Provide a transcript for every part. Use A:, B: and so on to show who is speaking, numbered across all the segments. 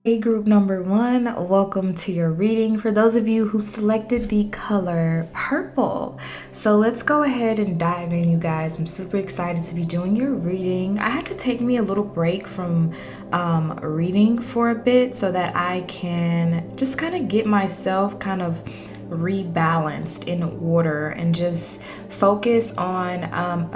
A: Hey, group number one, welcome to your reading. For those of you who selected the color purple, so let's go ahead and dive in, you guys. I'm super excited to be doing your reading. I had to take me a little break from reading for a bit so that I can just kind of get myself kind of rebalanced in order and just focus on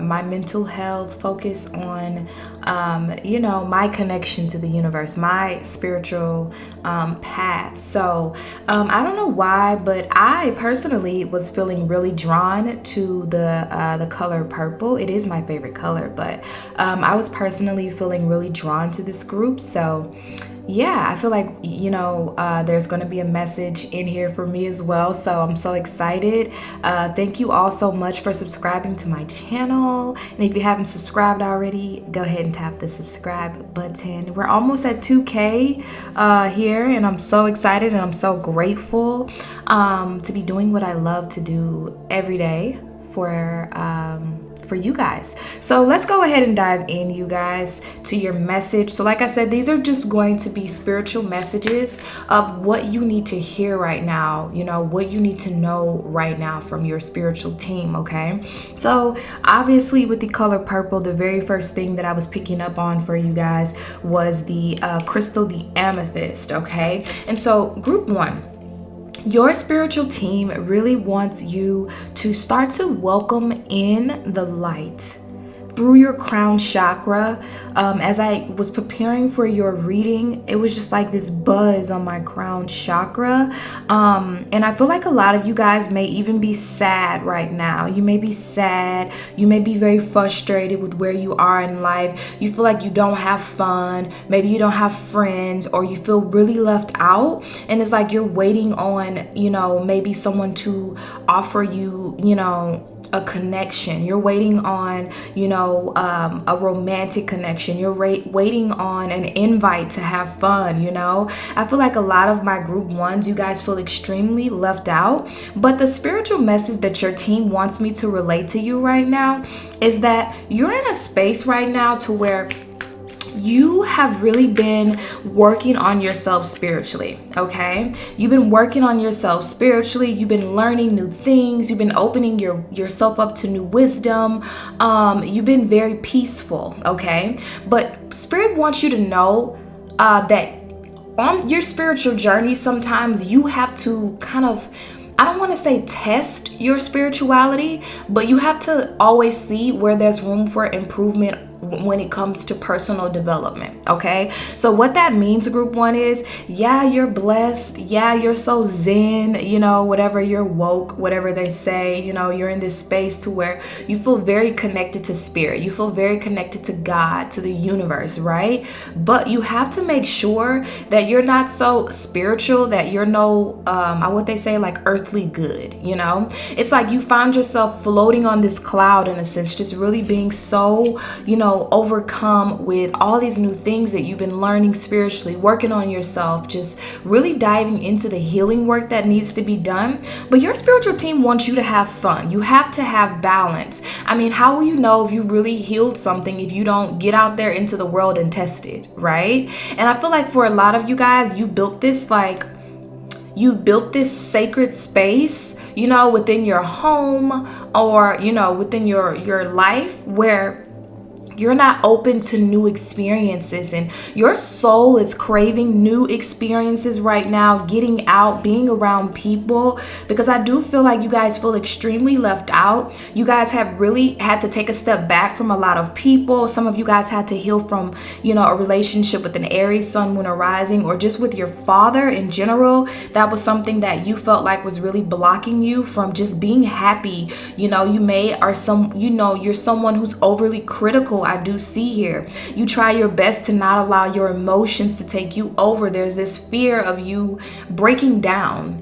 A: my mental health, focus on my connection to the universe, my spiritual path. So I don't know why, but I personally was feeling really drawn to the color purple. It is my favorite color, but I was personally feeling really drawn to this group. So yeah, I feel like, there's going to be a message in here for me as well. So I'm so excited. Thank you all so much for subscribing to my channel. And if you haven't subscribed already, go ahead and tap the subscribe button. We're almost at 2K here, and I'm so excited and I'm so grateful to be doing what I love to do every day for you guys. So let's go ahead and dive in, you guys, to your message. So like I said, these are just going to be spiritual messages of what you need to hear right now, what you need to know right now from your spiritual team. Okay, so obviously with the color purple, the very first thing that I was picking up on for you guys was the crystal, the amethyst. Okay, and so group one, your spiritual team really wants you to start to welcome in the light through your crown chakra. As I was preparing for your reading, it was just like this buzz on my crown chakra. And I feel like a lot of you guys may even be sad right now. You may be sad. You may be very frustrated with where you are in life. You feel like you don't have fun. Maybe you don't have friends, or you feel really left out. And it's like you're waiting on, maybe someone to offer you, a connection. You're waiting on, a romantic connection. You're waiting on an invite to have fun. I feel like a lot of my group ones, you guys feel extremely left out. But the spiritual message that your team wants me to relate to you right now is that you're in a space right now to where you have really been working on yourself spiritually. Okay, you've been working on yourself spiritually. You've been learning new things. You've been opening yourself up to new wisdom. You've been very peaceful. Okay, but Spirit wants you to know that on your spiritual journey, sometimes you have to kind of, I don't want to say test your spirituality, but you have to always see where there's room for improvement when it comes to personal development. Okay, so what that means, group one, is you're blessed, you're so zen, whatever, you're woke, whatever they say, you're in this space to where you feel very connected to spirit, you feel very connected to God, to the universe, right? But you have to make sure that you're not so spiritual that you're what they say, like earthly good. It's like you find yourself floating on this cloud, in a sense, just really being so overcome with all these new things that you've been learning spiritually, working on yourself, just really diving into the healing work that needs to be done. But your spiritual team wants you to have fun. You have to have balance. I mean, how will you know if you really healed something if you don't get out there into the world and test it, right? And I feel like for a lot of you guys, you built this sacred space, within your home, or, within your life, where you're not open to new experiences, and your soul is craving new experiences right now, getting out, being around people, because I do feel like you guys feel extremely left out. You guys have really had to take a step back from a lot of people. Some of you guys had to heal from, a relationship with an Aries, Sun, Moon, or Rising, or just with your father in general. That was something that you felt like was really blocking you from just being happy. You're someone who's overly critical. I do see here. You try your best to not allow your emotions to take you over. There's this fear of you breaking down,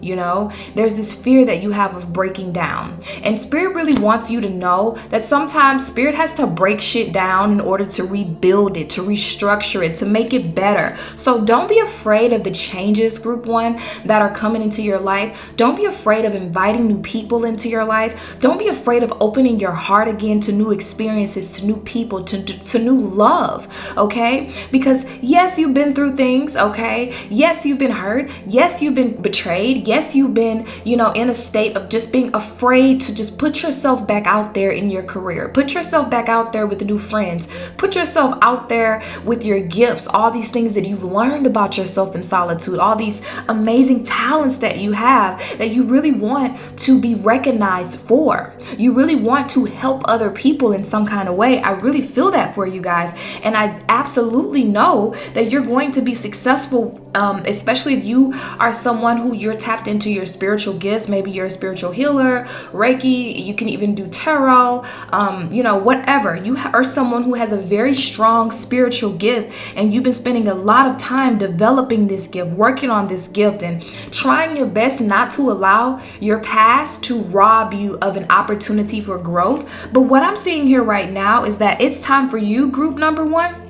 A: There's this fear that you have of breaking down. And Spirit really wants you to know that sometimes Spirit has to break shit down in order to rebuild it, to restructure it, to make it better. So don't be afraid of the changes, group one, that are coming into your life. Don't be afraid of inviting new people into your life. Don't be afraid of opening your heart again to new experiences, to new people, to to new love, okay? Because yes, you've been through things, okay? Yes, you've been hurt. Yes, you've been betrayed. Yes, you've been, in a state of just being afraid to just put yourself back out there in your career. Put yourself back out there with new friends. Put yourself out there with your gifts, all these things that you've learned about yourself in solitude, all these amazing talents that you have that you really want to be recognized for. You really want to help other people in some kind of way. I really feel that for you guys. And I absolutely know that you're going to be successful, especially if you are someone who you're tapped into your spiritual gifts. Maybe you're a spiritual healer, Reiki, you can even do tarot, whatever. You are someone who has a very strong spiritual gift, and you've been spending a lot of time developing this gift, working on this gift, and trying your best not to allow your past to rob you of an opportunity for growth. But what I'm seeing here right now is that it's time for you, group number one,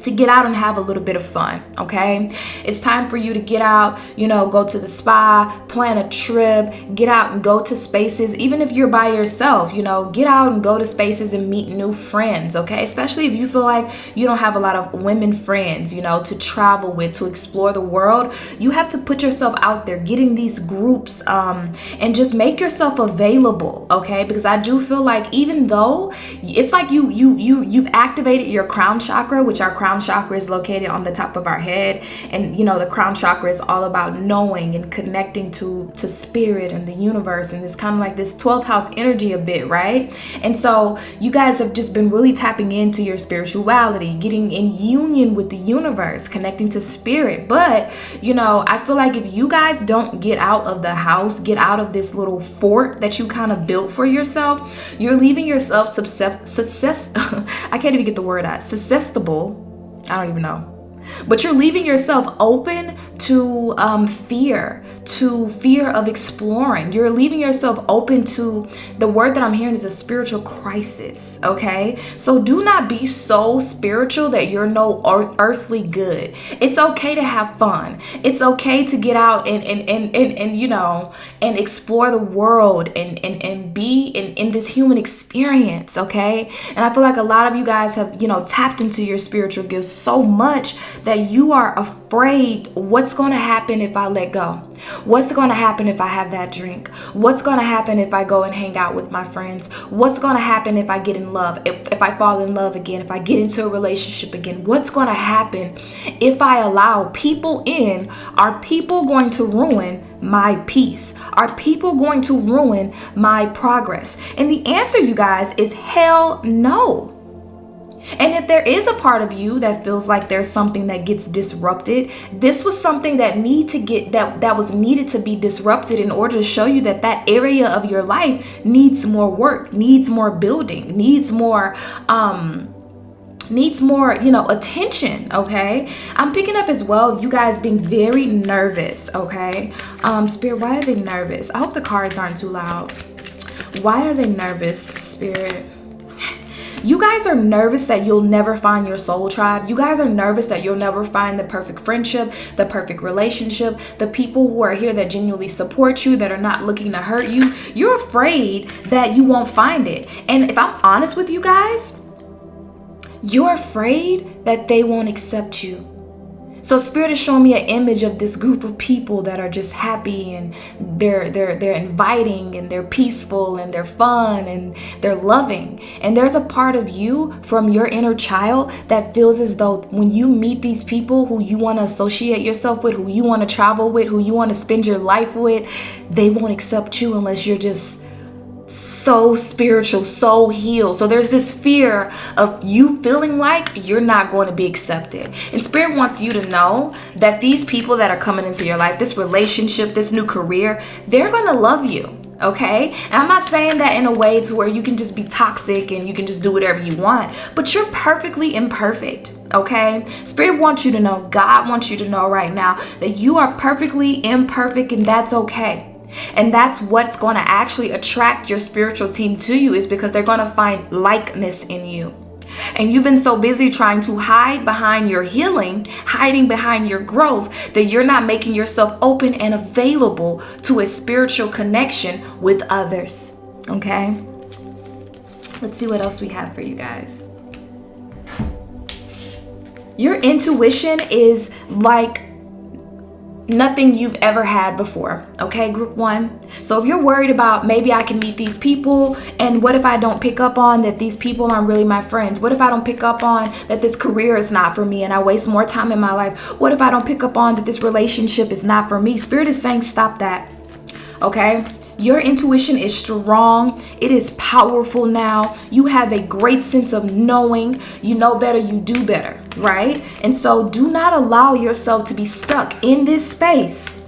A: to get out and have a little bit of fun, okay? It's time for you to get out, go to the spa, plan a trip, get out and go to spaces. Even if you're by yourself, get out and go to spaces and meet new friends, okay? Especially if you feel like you don't have a lot of women friends, to travel with, to explore the world. You have to put yourself out there, get in these groups, and just make yourself available, okay? Because I do feel like even though it's like you've activated your crown chakra, which our crown chakra is located on the top of our head, and the crown chakra is all about knowing and connecting to spirit and the universe, and it's kind of like this 12th house energy a bit, right? And so you guys have just been really tapping into your spirituality, getting in union with the universe, connecting to spirit. But I feel like if you guys don't get out of the house, get out of this little fort that you kind of built for yourself, you're leaving yourself I can't even get the word out, susceptible. I don't even know. But you're leaving yourself open to fear of exploring. You're leaving yourself open to, the word that I'm hearing is a spiritual crisis, okay? So do not be so spiritual that you're no earthly good. It's okay to have fun. It's okay to get out and explore the world and be in this human experience, okay? And I feel like a lot of you guys have, tapped into your spiritual gifts so much that you are afraid what's going to happen if I let go. What's going to happen if I have that drink? What's going to happen if I go and hang out with my friends? What's going to happen if I get in love? If I fall in love again, if I get into a relationship again? What's going to happen if I allow people in? Are people going to ruin my peace? Are people going to ruin my progress? And the answer, you guys, is hell no. And if there is a part of you that feels like there's something that gets disrupted, this was something that was needed to be disrupted in order to show you that that area of your life needs more work, needs more building, needs more attention, okay? I'm picking up as well you guys being very nervous, okay? Spirit, why are they nervous? I hope the cards aren't too loud. Why are they nervous, Spirit? You guys are nervous that you'll never find your soul tribe. You guys are nervous that you'll never find the perfect friendship, the perfect relationship, the people who are here that genuinely support you, that are not looking to hurt you. You're afraid that you won't find it. And if I'm honest with you guys, you're afraid that they won't accept you. So Spirit is showing me an image of this group of people that are just happy, and they're inviting, and they're peaceful, and they're fun, and they're loving. And there's a part of you from your inner child that feels as though when you meet these people who you want to associate yourself with, who you want to travel with, who you want to spend your life with, they won't accept you unless you're just so spiritual, so healed. So there's this fear of you feeling like you're not going to be accepted. And Spirit wants you to know that these people that are coming into your life, this relationship, this new career, they're going to love you. Okay? And I'm not saying that in a way to where you can just be toxic and you can just do whatever you want, but you're perfectly imperfect. Okay? Spirit wants you to know, God wants you to know right now that you are perfectly imperfect, and that's okay. And that's what's going to actually attract your spiritual team to you, is because they're going to find likeness in you. And you've been so busy trying to hide behind your healing, hiding behind your growth, that you're not making yourself open and available to a spiritual connection with others. Okay? Let's see what else we have for you guys. Your intuition is like nothing you've ever had before. Okay, group one. So if you're worried about maybe I can meet these people, and what if I don't pick up on that these people aren't really my friends? What if I don't pick up on that this career is not for me and I waste more time in my life? What if I don't pick up on that this relationship is not for me? Spirit is saying stop that. Okay? Your intuition is strong. It is powerful now. You have a great sense of knowing. You know better, you do better, right? And so do not allow yourself to be stuck in this space.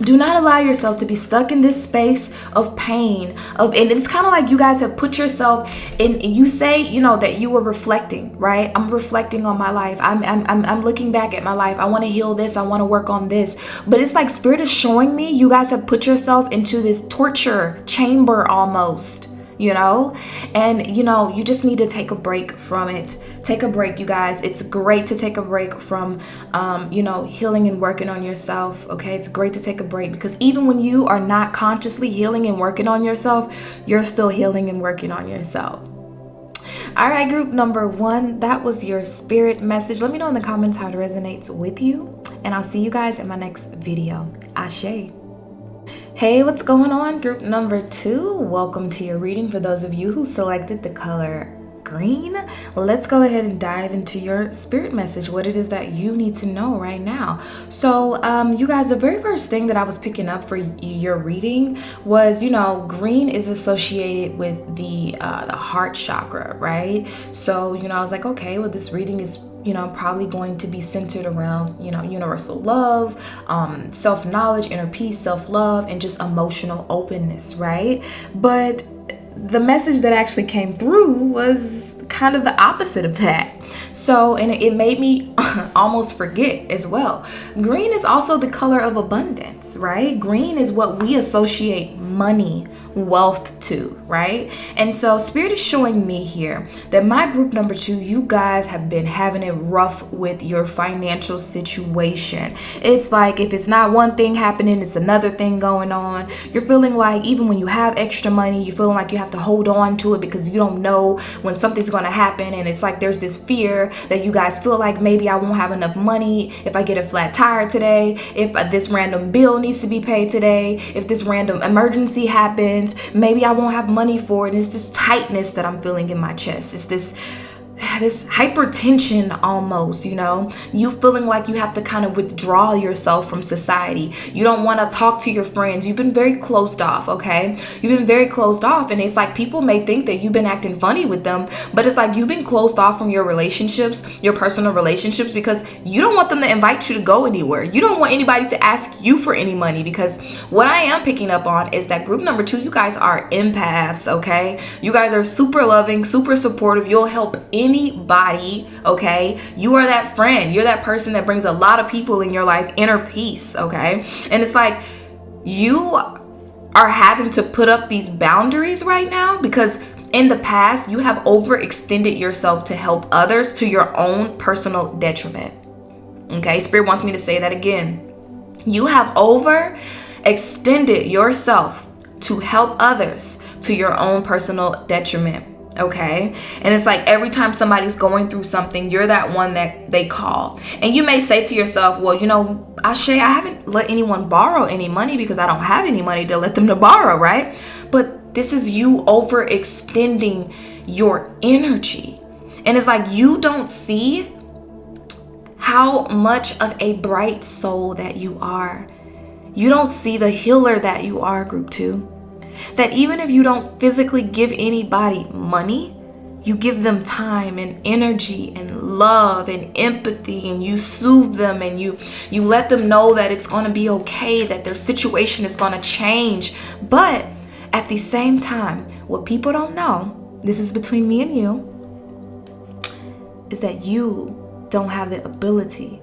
A: Do not allow yourself to be stuck in this space of pain, and it's kind of like you guys have put yourself in. You say, that you were reflecting, right? I'm reflecting on my life. I'm looking back at my life. I want to heal this. I want to work on this. But it's like Spirit is showing me you guys have put yourself into this torture chamber almost. And you just need to take a break from it. Take a break, you guys. It's great to take a break from healing and working on yourself. Okay, it's great to take a break, because even when you are not consciously healing and working on yourself, you're still healing and working on yourself. All right, group number one, that was your spirit message. Let me know in the comments how it resonates with you, and I'll see you guys in my next video. Ashe. Hey, what's going on, group number two? Welcome to your reading. For those of you who selected the color green, let's go ahead and dive into your spirit message, what it is that you need to know right now. So you guys, the very first thing that I was picking up for your reading was, green is associated with the heart chakra, right? So I was like, okay, well, this reading is probably going to be centered around, universal love, self-knowledge, inner peace, self-love, and just emotional openness, right? But the message that actually came through was kind of the opposite of that. So, and it made me almost forget as well. Green is also the color of abundance, right? Green is what we associate money, wealth to, right? And so Spirit is showing me here that my group number two, you guys have been having it rough with your financial situation. It's like if it's not one thing happening, it's another thing going on. You're feeling like even when you have extra money, you're feeling like you have to hold on to it because you don't know when something's going to happen. And it's like there's this fear that you guys feel like maybe I won't have enough money if I get a flat tire today, if this random bill needs to be paid today, if this random emergency happens, maybe I won't have money for it. It's this tightness that I'm feeling in my chest. It's this hypertension almost, you feeling like you have to kind of withdraw yourself from society. You don't want to talk to your friends. You've been very closed off, okay? You've been very closed off, and it's like people may think that you've been acting funny with them, but it's like you've been closed off from your relationships, your personal relationships, because you don't want them to invite you to go anywhere. You don't want anybody to ask you for any money, because what I am picking up on is that group number two, you guys are empaths, okay? You guys are super loving, super supportive. You'll help anybody, okay? You are that friend. You're that person that brings a lot of people in your life inner peace, okay? And it's like you are having to put up these boundaries right now because in the past you have overextended yourself to help others to your own personal detriment. Okay, Spirit wants me to say that again. You have overextended yourself to help others to your own personal detriment. Okay. And it's like every time somebody's going through something, you're that one that they call. And you may say to yourself, well, Ashe, I haven't let anyone borrow any money because I don't have any money to let them to borrow, right? But this is you overextending your energy. And it's like you don't see how much of a bright soul that you are. You don't see the healer that you are, group two. That even if you don't physically give anybody money, you give them time and energy and love and empathy, and you soothe them and you let them know that it's going to be okay, that their situation is going to change. But at the same time, what people don't know, this is between me and you, is that you don't have the ability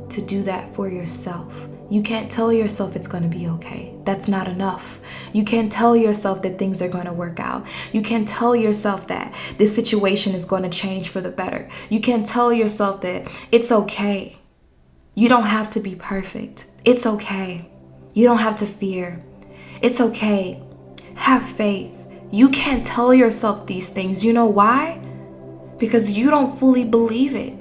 A: to do that for yourself. You can't tell yourself it's going to be okay. That's not enough. You can't tell yourself that things are going to work out. You can't tell yourself that this situation is going to change for the better. You can't tell yourself that it's okay. You don't have to be perfect. It's okay. You don't have to fear. It's okay. Have faith. You can't tell yourself these things. You know why? Because you don't fully believe it.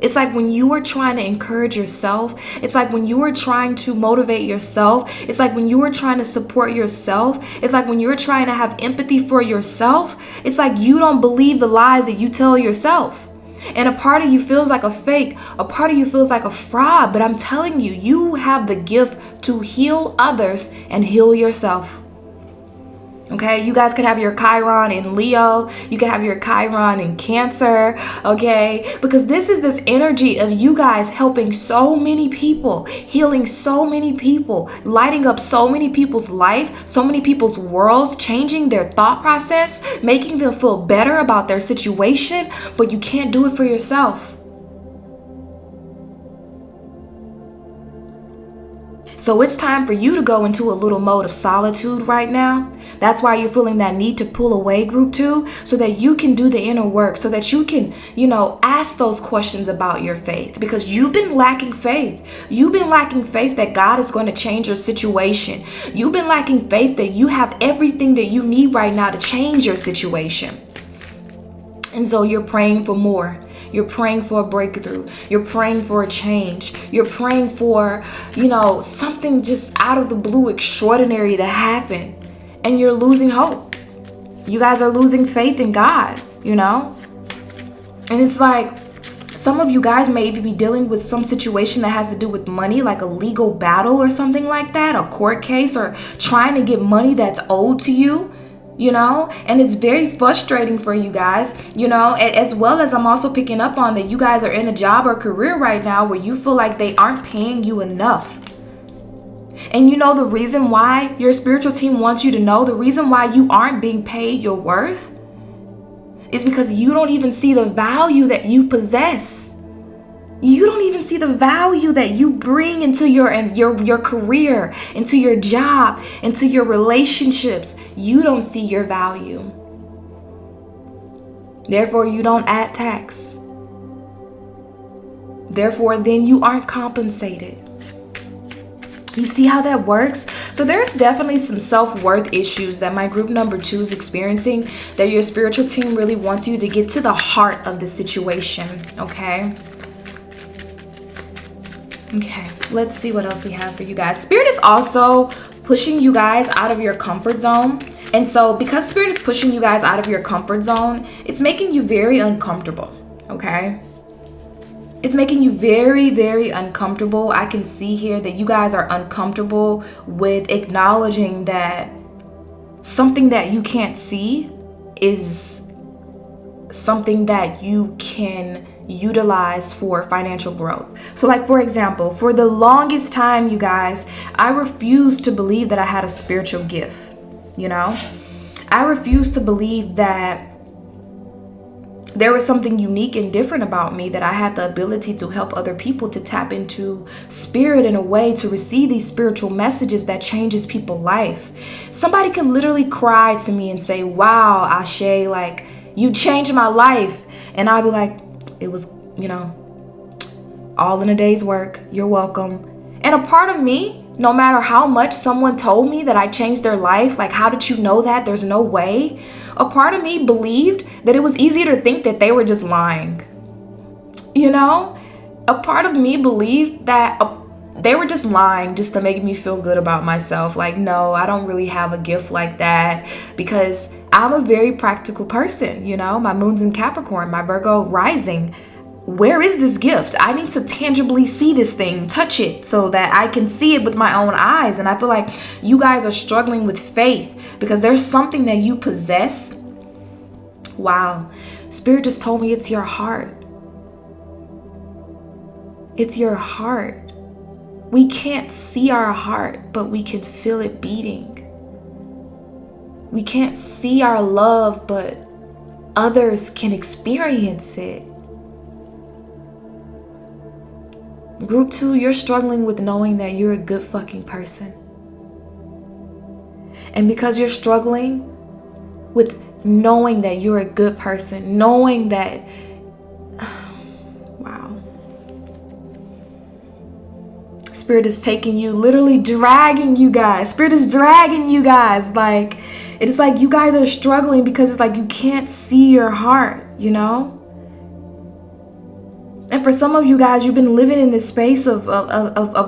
A: It's like when you are trying to encourage yourself. It's like when you are trying to motivate yourself. It's like when you are trying to support yourself. It's like when you're trying to have empathy for yourself. It's like you don't believe the lies that you tell yourself. And a part of you feels like a fake. A part of you feels like a fraud. But I'm telling you, you have the gift to heal others and heal yourself. Okay, you guys could have your Chiron in Leo. You can have your Chiron in Cancer. Okay, because this is this energy of you guys helping so many people, healing so many people, lighting up so many people's life, so many people's worlds, changing their thought process, making them feel better about their situation. But you can't do it for yourself. So it's time for you to go into a little mode of solitude right now. That's why you're feeling that need to pull away, group 2, so that you can do the inner work, so that you can, ask those questions about your faith, because you've been lacking faith. You've been lacking faith that God is going to change your situation. You've been lacking faith that you have everything that you need right now to change your situation. And so you're praying for more. You're praying for a breakthrough. You're praying for a change. You're praying for, something just out of the blue extraordinary to happen. And you're losing hope. You guys are losing faith in God, And it's like some of you guys may even be dealing with some situation that has to do with money, like a legal battle or something like that, a court case, or trying to get money that's owed to you. And it's very frustrating for you guys, as well as I'm also picking up on that you guys are in a job or career right now where you feel like they aren't paying you enough. And the reason why your spiritual team wants you to know, the reason why you aren't being paid your worth is because you don't even see the value that you possess. You don't even see the value that you bring into your career, into your job, into your relationships. You don't see your value. Therefore, you don't add tax. Therefore, then you aren't compensated. You see how that works? So there's definitely some self-worth issues that my group number 2 is experiencing, that your spiritual team really wants you to get to the heart of the situation, okay? Okay, let's see what else we have for you guys. Spirit is also pushing you guys out of your comfort zone. And so because Spirit is pushing you guys out of your comfort zone, it's making you very uncomfortable, okay? It's making you very, very uncomfortable. I can see here that you guys are uncomfortable with acknowledging that something that you can't see is something that you can utilize for financial growth. So like, for example, for the longest time, you guys, I refused to believe that I had a spiritual gift. I refused to believe that there was something unique and different about me, that I had the ability to help other people to tap into spirit in a way to receive these spiritual messages that changes people's life. Somebody could literally cry to me and say, wow, Ashe, like, you changed my life. And I'd be like, it was, all in a day's work. You're welcome. And a part of me, no matter how much someone told me that I changed their life, like, how did you know that? There's no way. A part of me believed that it was easier to think that they were just lying. A part of me believed that they were just lying just to make me feel good about myself. Like, no, I don't really have a gift like that, because I'm a very practical person. My moon's in Capricorn, my Virgo rising. Where is this gift? I need to tangibly see this thing, touch it, so that I can see it with my own eyes. And I feel like you guys are struggling with faith because there's something that you possess. Wow. Spirit just told me it's your heart. It's your heart. We can't see our heart, but we can feel it beating. We can't see our love, but others can experience it. Group 2, you're struggling with knowing that you're a good fucking person. And because you're struggling with knowing that you're a good person, knowing that, wow. Spirit is taking you, literally dragging you guys. Spirit is dragging you guys. Like, it's like you guys are struggling because it's like you can't see your heart, And for some of you guys, you've been living in this space of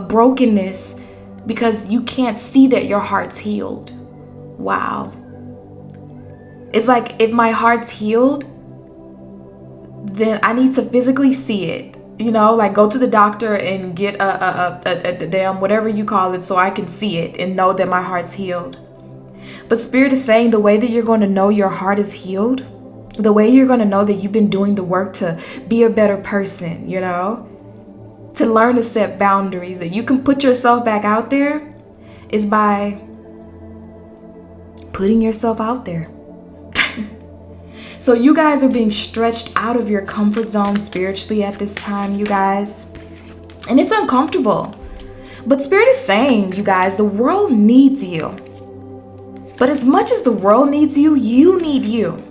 A: brokenness because you can't see that your heart's healed. Wow. It's like, if my heart's healed, then I need to physically see it. You know, like go to the doctor and get a damn whatever you call it so I can see it and know that my heart's healed. But Spirit is saying the way that you're going to know your heart is healed, the way you're going to know that you've been doing the work to be a better person, you know, to learn to set boundaries, that you can put yourself back out there, is by putting yourself out there. So you guys are being stretched out of your comfort zone spiritually at this time, you guys. And it's uncomfortable. But Spirit is saying, you guys, the world needs you. But as much as the world needs you, you need you.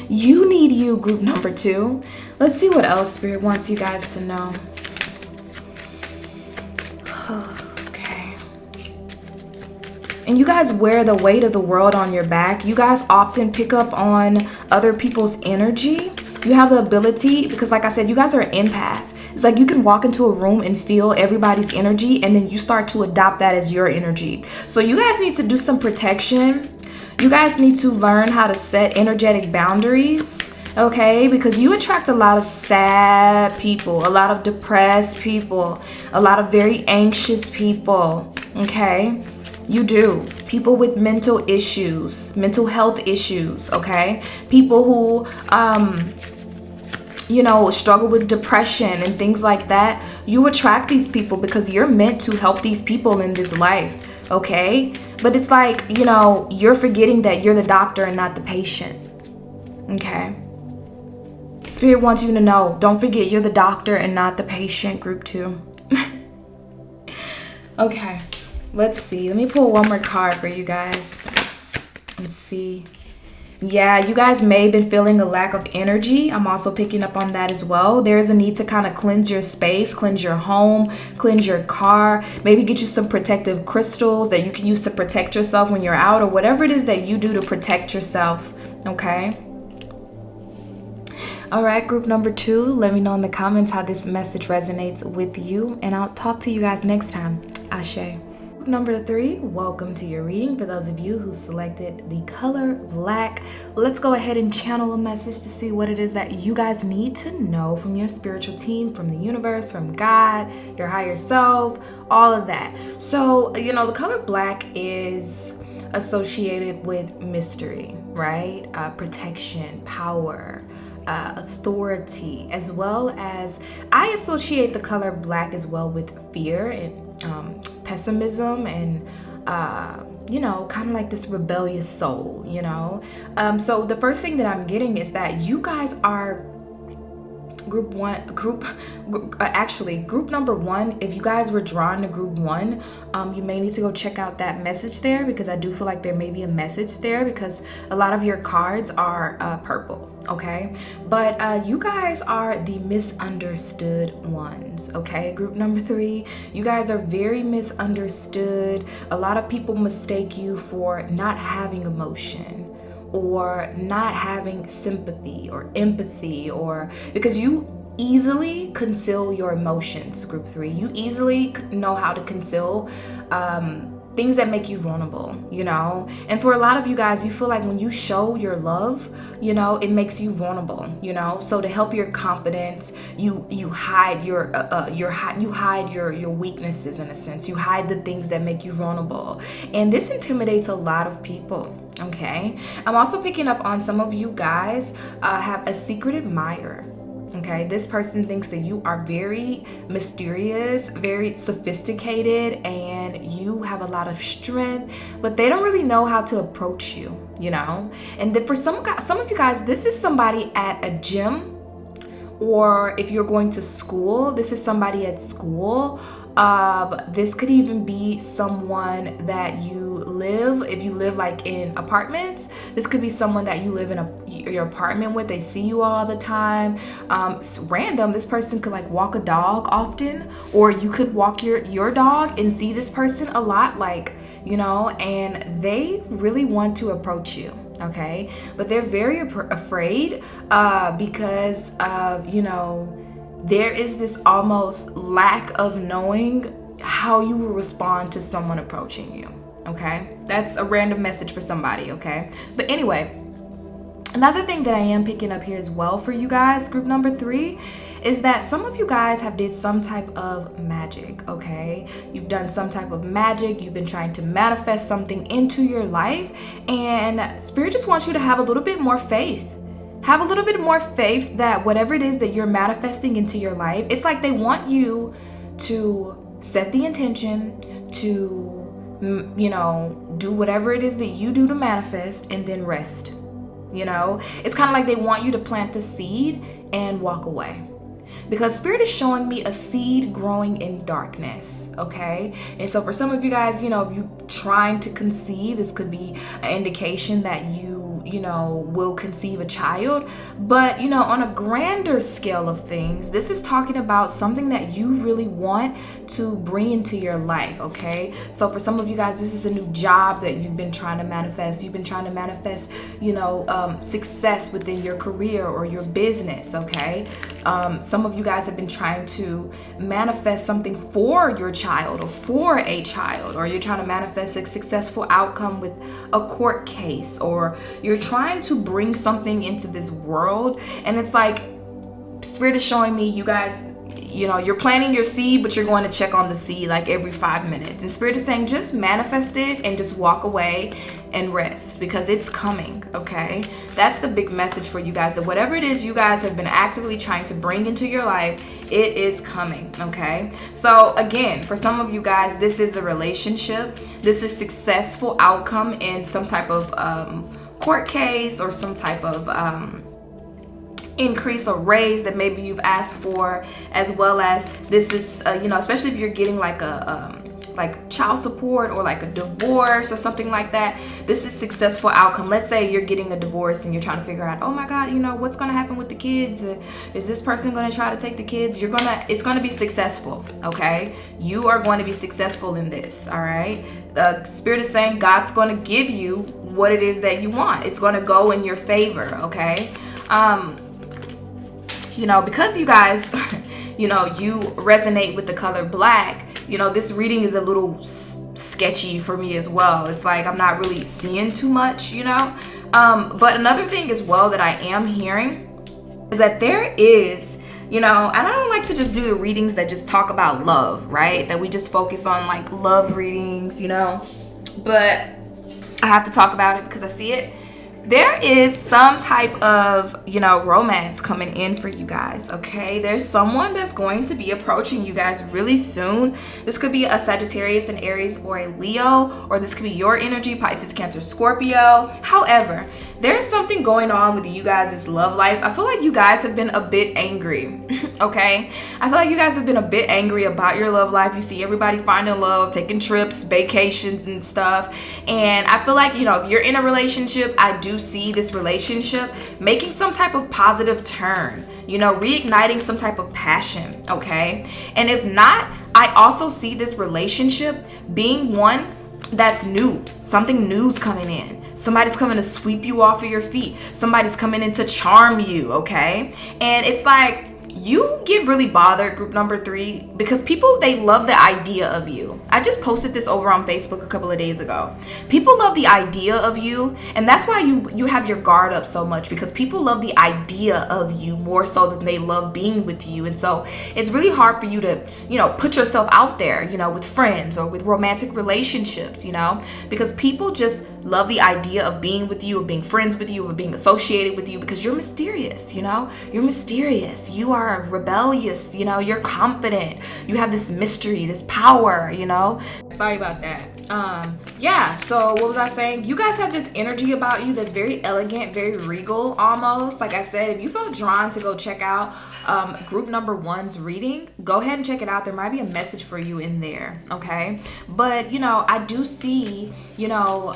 A: You need you, group number 2. Let's see what else Spirit wants you guys to know. And you guys wear the weight of the world on your back. You guys often pick up on other people's energy. You have the ability, because like I said, you guys are an empath. It's like you can walk into a room and feel everybody's energy, and then you start to adopt that as your energy. So you guys need to do some protection. You guys need to learn how to set energetic boundaries, okay? Because you attract a lot of sad people, a lot of depressed people, a lot of very anxious people, okay? You do. People with mental issues, mental health issues, okay? People who, you know, struggle with depression and things like that. You attract these people because you're meant to help these people in this life, okay? But it's like, you know, you're forgetting that you're the doctor and not the patient, okay? Spirit wants you to know, don't forget you're the doctor and not the patient, group 2. Okay. Let's see. Let me pull one more card for you guys. Let's see. Yeah, you guys may have been feeling a lack of energy. I'm also picking up on that as well. There is a need to kind of cleanse your space, cleanse your home, cleanse your car. Maybe get you some protective crystals that you can use to protect yourself when you're out, or whatever it is that you do to protect yourself. Okay? All right, group number 2. Let me know in the comments how this message resonates with you. And I'll talk to you guys next time. Ashe. Number 3, welcome to your reading. For those of you who selected the color black, let's go ahead and channel a message to see what it is that you guys need to know from your spiritual team, from the universe, from God, your higher self, all of that. So, you know, the color black is associated with mystery, right? Protection, power, authority, as well as I associate the color black as well with fear and pessimism and you know, kind of like this rebellious soul, you know. So the first thing that I'm getting is that you guys are group number 1. If you guys were drawn to group 1, you may need to go check out that message there, because I do feel like there may be a message there, because a lot of your cards are purple, okay? But you guys are the misunderstood ones, okay? Group number 3, you guys are very misunderstood. A lot of people mistake you for not having emotion, or not having sympathy or empathy, or because you easily conceal your emotions, group 3. You easily know how to conceal things that make you vulnerable, you know. And for a lot of you guys, you feel like when you show your love, you know, it makes you vulnerable, you know. So to help your confidence, you hide your weaknesses, in a sense. You hide the things that make you vulnerable, and this intimidates a lot of people. Okay, I'm also picking up on some of you guys have a secret admirer. Okay, this person thinks that you are very mysterious, very sophisticated, and you have a lot of strength, but they don't really know how to approach you, you know. And for some of you guys, this is somebody at a gym, or if you're going to school, this is somebody at school. This could even be someone that you live, if you live like in apartments, this could be someone that you live in your apartment with. They see you all the time. It's random. This person could like walk a dog often, or you could walk your dog and see this person a lot, like, you know, and they really want to approach you. Okay, but they're very afraid because of, you know, there is this almost lack of knowing how you will respond to someone approaching you. Okay, that's a random message for somebody. Okay, but anyway, another thing that I am picking up here as well for you guys, group number 3, is that some of you guys have did some type of magic. Okay, you've done some type of magic. You've been trying to manifest something into your life, and Spirit just wants you to have a little bit more faith. Have a little bit more faith that whatever it is that you're manifesting into your life, it's like they want you to set the intention to, you know, do whatever it is that you do to manifest and then rest. You know, it's kind of like they want you to plant the seed and walk away. Because Spirit is showing me a seed growing in darkness, okay? And so for some of you guys, you know, if you trying to conceive, this could be an indication that you know, will conceive a child. But, you know, on a grander scale of things, this is talking about something that you really want to bring into your life, okay? So for some of you guys, this is a new job that you've been trying to manifest. You've been trying to manifest, you know, success within your career or your business, okay? Some of you guys have been trying to manifest something for your child or for a child, or you're trying to manifest a successful outcome with a court case, or you're trying to bring something into this world. And it's like Spirit is showing me, you guys, you know, you're planting your seed, but you're going to check on the seed like every 5 minutes. And Spirit is saying, just manifest it and just walk away and rest, because it's coming, okay? That's the big message for you guys, that whatever it is you guys have been actively trying to bring into your life, it is coming, okay? So again, for some of you guys, this is a relationship. This is successful outcome in some type of court case, or some type of increase or raise that maybe you've asked for, as well as this is you know, especially if you're getting like a like child support or like a divorce or something like that. This is successful outcome. Let's say you're getting a divorce and you're trying to figure out, oh my God, you know, what's going to happen with the kids? Is this person going to try to take the kids? It's going to be successful, okay? You are going to be successful in this, all right? Spirit is saying God's going to give you what it is that you want. It's going to go in your favor, okay? You know, because you guys, you know, you resonate with the color black, you know, this reading is a little sketchy for me as well. It's like I'm not really seeing too much, you know. But another thing as well that I am hearing is that there is, you know, and I don't like to just do the readings that just talk about love, right? That we just focus on like love readings, you know. But I have to talk about it because I see it. There is some type of, you know, romance coming in for you guys, okay? There's someone that's going to be approaching you guys really soon. This could be a Sagittarius, an Aries, or a Leo, or this could be your energy, Pisces, Cancer, Scorpio. However, there's something going on with you guys' love life. I feel like you guys have been a bit angry, okay? I feel like you guys have been a bit angry about your love life. You see everybody finding love, taking trips, vacations and stuff. And I feel like, you know, if you're in a relationship, I do see this relationship making some type of positive turn, you know, reigniting some type of passion, okay? And if not, I also see this relationship being one that's new. Something new's coming in. Somebody's coming to sweep you off of your feet. Somebody's coming in to charm you, okay? And it's like, you get really bothered, group number 3, because people, they love the idea of you. I just posted this over on Facebook a couple of days ago. People love the idea of you, and that's why you have your guard up so much, because people love the idea of you more so than they love being with you. And so it's really hard for you to, you know, put yourself out there, you know, with friends or with romantic relationships, you know, because people just love the idea of being with you, of being friends with you, of being associated with you, because you're mysterious, you know? You're mysterious. You are rebellious, you know? You're confident. You have this mystery, this power, you know? Sorry about that. Yeah, so what was I saying? You guys have this energy about you that's very elegant, very regal almost. Like I said, if you felt drawn to go check out group number 1's reading, go ahead and check it out. There might be a message for you in there, okay? But, you know, I do see, you know,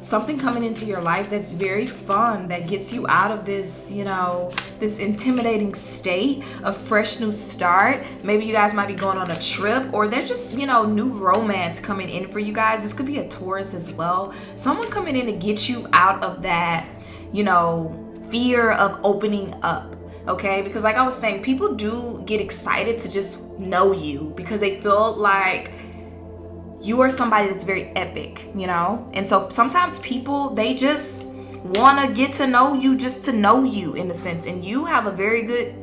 A: something coming into your life that's very fun, that gets you out of this, you know, this intimidating state, a fresh new start. Maybe you guys might be going on a trip, or there's just, you know, new romance coming in for you guys. This could be a Taurus as well. Someone coming in to get you out of that, you know, fear of opening up. okay? Because like I was saying, people do get excited to just know you because they feel like you are somebody that's very epic, you know? And so sometimes people, they just want to get to know you just to know you, in a sense. And you have a very good,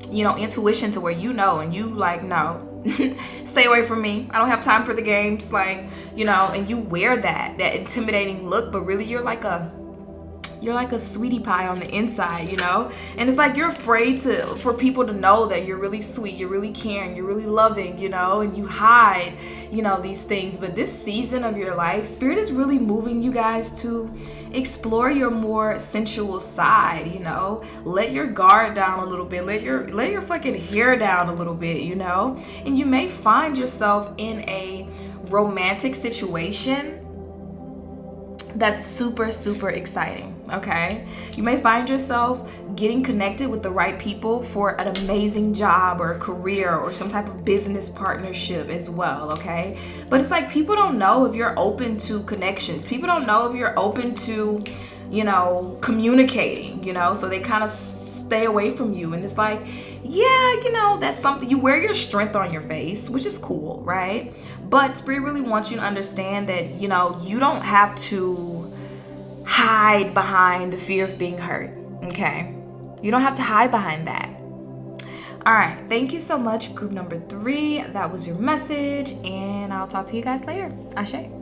A: you know, intuition to where you know, and you like, no, stay away from me. I don't have time for the games, like, you know. And you wear that intimidating look, but really you're like a sweetie pie on the inside, you know? And it's like you're afraid for people to know that you're really sweet, you're really caring, you're really loving, you know? And you hide, you know, these things. But this season of your life, Spirit is really moving you guys to explore your more sensual side, you know? Let your guard down a little bit. Let your fucking hair down a little bit, you know? And you may find yourself in a romantic situation that's super, super exciting, okay? You may find yourself getting connected with the right people for an amazing job or a career or some type of business partnership as well, okay? But it's like people don't know if you're open to connections. People don't know if you're open to, you know, communicating, you know? So they kind of stay away from you. And it's like, yeah, you know, that's something. You wear your strength on your face, which is cool, right? But Spirit really wants you to understand that, you know, you don't have to hide behind the fear of being hurt, okay? You don't have to hide behind that. All right, thank you so much, group number 3. That was your message, and I'll talk to you guys later. Ashe.